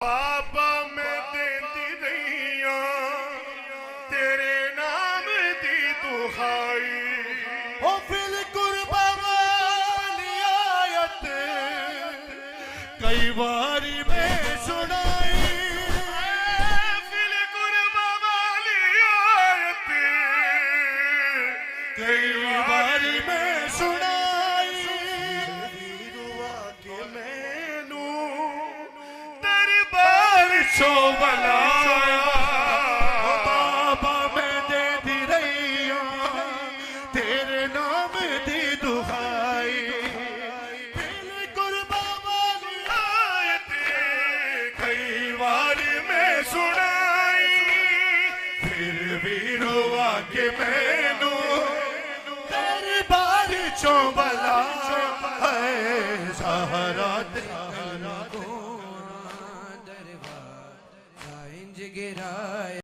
बाबा मैं देती रही तेरे नाम दी दुहाई हो फिल कुर्बा वाली आयत कई बारी मैं सुनाई। फिल कुर्बा वाली आयत कई बारी मैं सुनाई। वीरुआ के मैनू दरबार चो बनाया बाबा मैं देती रही तेरे नाम दी दुहाई। फिल कुर्बा वाली आयत कई बार मैं सुनाई फिर भी रोआ के मैनू दरबार चो बुलाया सहारा तेरा दरबार गिराए।